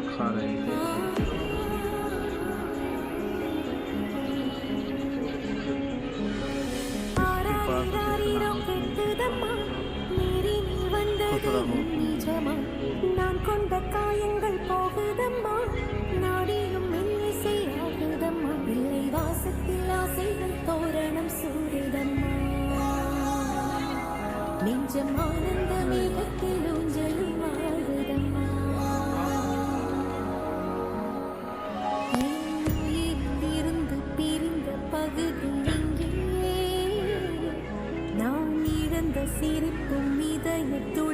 காலையிலே நான் கொண்ட காயங்கள் போகுதம்மா, நாடியும் மெல்லிசை ஆகுதம்மா, பிள்ளை வாசத்தில் ஆசைகள் தோரணம் சூடுதம்மா, நெஞ்சம் ஆனந்த மேகத்தில் ஊஞ்சலும் ஆடுதம்மா. இருந்து பிரிந்த பகுதி எங்கே, நான் இழந்த சிரிப்பும் இதயத்துள்